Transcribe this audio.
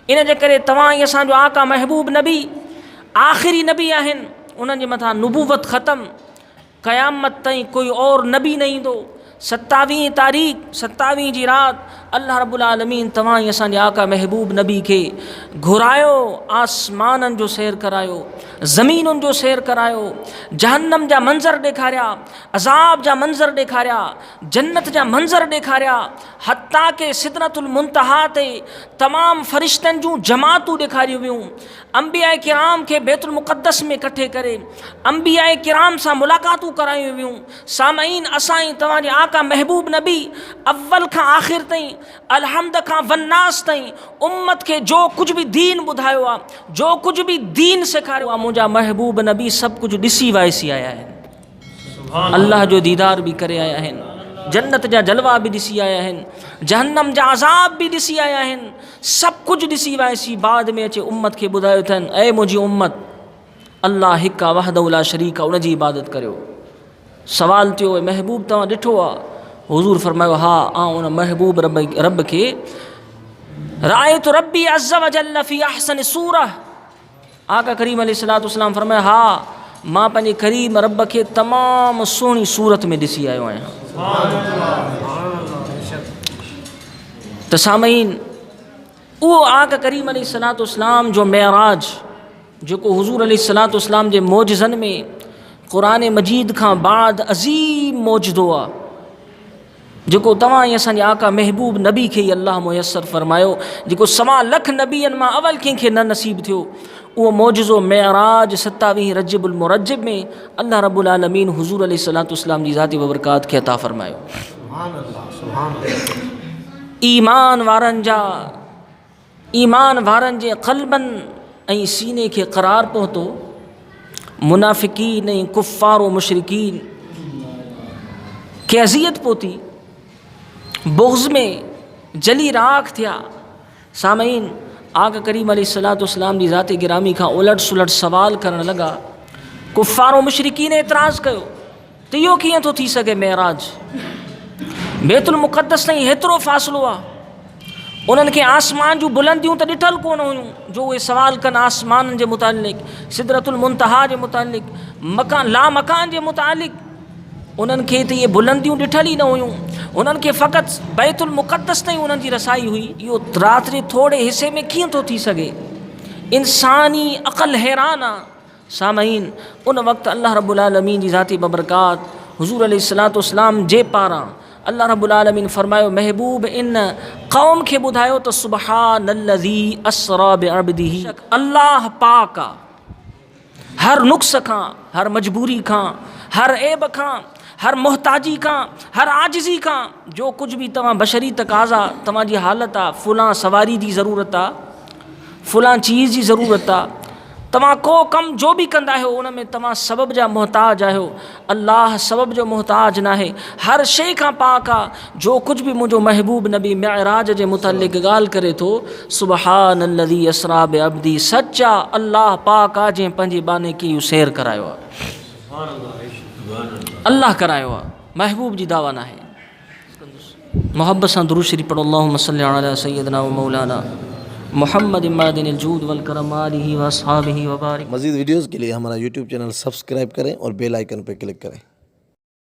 इन जे करे तव्हां ई असांजो आका महबूब नबी आख़िरी नबी आहिनि, उन्हनि जे मथां नुबूवत ख़तमु, क़यामत ताईं कोई और नबी न ईंदो। 27 तारीख़ 27 जी राति अल्लाह रब्बुल आलमीन तव्हां ई असांजे आका महबूब नबी खे घुरायो, आसमाननि जो सैर करायो, ज़मीनुनि जो सैर करायो, जहन्नम जा मंज़र ॾेखारिया, अज़ाब जा मंज़र ॾेखारिया, जन्नत जा मंज़र ॾेखारिया, हत्ता के सिदरतुल मुंतहा ते तमामु फ़रिश्तनि जूं जमातूं ॾेखारियूं वियूं। अंबिया किराम खे बैतुल मुक़द्दस में कठे करे अंबिया किराम सां मुलाक़ातूं करायूं वियूं। सामईन, असां ई तव्हांजे आका महबूब नबी अव्वल खां आख़िर ताईं, अलहम्द खां वन्नास ताईं उम्मत खे जो कुझु बि दीन ॿुधायो आहे, जो कुझु बि दीन सेखारियो आहे, मुंहिंजा महबूब नबी सभु कुझु ॾिसी वाइसी आया आहिनि। अल्लाह जो दीदार बि करे आया आहिनि, जन्नत जा जलवा भी ॾिसी आया आहिनि, जहन्नम जा अज़ाब भी ॾिसी आया आहिनि, सभु कुझु ॾिसी वाइसी बाद में अचे उम्मत खे ॿुधायो अथनि, ऐं मुंहिंजी उम्मत अल्लाह हिकु आहे, वहदहु ला शरीक आहे, उनजी इबादत करियो। सवाल थियो, महबूब तव्हां ॾिठो आहे? हुज़ूर फरमायो, हा, उन महबूब रब खे रायतु रब्बी अज़्ज़ व जल्ल फ़ी अहसन सूरह। आका करीम अलैहिस्सलातु वस्सलाम फरमायो, हा, मां पंहिंजे करीम रब खे तमामु सुहिणी सूरत में ॾिसी आयो आहियां। त सामईन, उहो आका करीम अलैहिस्सलातु वस्सलाम जो मेराज, जेको हुज़ूर अलैहिस्सलातु वस्सलाम जे मौजिज़नि में क़ुरान मजीद खां बाद अज़ीम मौजदो आहे, जेको तव्हां ई असांजे आका महबूब नबी खे ई अल्लाह मुयसर फरमायो, जेको 1.25 लख नबीअनि मां अवल कंहिंखे न नसीब थियो। उहो मौजज़ो मेराज 27 रजबुल मुरज्जब में अल्लाह रब्बुल आलमीन हुज़ूर अलैहिस्सलातु वस्सलाम जी ज़ाती बबरकात खे अता फरमायो। ईमान वारनि जे क़ल्बनि ऐं सीने खे क़रार पहुतो। मुनाफ़िकीन ऐं कुफ़ार व मुशरिकीन खे अज़ियत पहुती, बुग़्ज़ में जली राख थिया। सामईन, आका करीम अलैहिस्सलातु वस्सलाम जी ज़ात गिरामी खां उलट सुलट सवाल करण लॻा। कुफ़ार व मुशरिकीन एतिराज़ कयो त इहो कीअं थो थी सघे? मेराज बैतुल मुक़द्दस ताईं हेतिरो फ़ासिलो आहे, उन्हनि खे आसमान जूं बुलंदियूं त ॾिठल कोन हुयूं जो उहे सवाल कनि आसमाननि जे मुतालिक़, सिदरतुल मुंतहा जे मुतालिक़, मकान ला मकान जे मुतालिक़। उन्हनि खे त इहे बुलंदियूं ॾिठल ई न हुयूं, उन्हनि खे फ़क़ति बैतुल मुक़द्दस ताईं उन्हनि जी रसाई हुई। इहो राति जे थोरे हिसे में कीअं थो थी सघे? इंसानी अक़ल हैरान आहे। सामईन, उन वक़्तु अल्लाह रब्बुल आलमीन जी ज़ाती बबरकात हुज़ूर अलैहिस्सलातु वस्सलाम जे पारां अल्लाह रब्बुल आलमीन फरमायो, महबूब इन क़ौम खे ॿुधायो त सुबहानल्लज़ी अस्रा बिअब्दिही, अल्लाह पाक आहे हर नुक़्स खां, हर मजबूरी खां, हर ऐब खां, हर मोहताजी खां, हर आजिज़ी खां। जो कुछ भी तव्हां बशरी तकाज़ा तव्हांजी हालत आहे, फ़ुलां सवारी जी ज़रूरत आहे, फ़ुलां चीज़ जी ज़रूरत आहे, तव्हां को कम जो भी कंदा आहियो उन में तव्हां सबब जा मोहताज आहियो। अल्लाह सबब जो मोहताज न आहे, हर शइ खां पाक आहे। जो कुछ भी मुंहिंजो महबूब नबी मेराज जे मुतल्लिक़ ॻाल्हि करे थो, सुबहानल्लज़ी अस्रा बिअब्दी, सच्चा अल्लाह पाक आहे जंहिं पंहिंजे बाने खे इहो सैर करायो आहे। अल्लाह करायो आहे, महबूब जी दावा न आहे। मोहब्बत सां दुरूद शरीफ़ पढ़ो। अल्लाहुम्मा सल्लि अला सय्यदना व मौलाना मोहम्मद इमादिनिल जूद वल करम आलिहि व अस्हाबिहि व बारिक। मज़ीद वीडियोज़ के लिए हमारा यूट्यूब चैनल सब्सक्राइब करें और बेल आइकन पर क्लिक करें।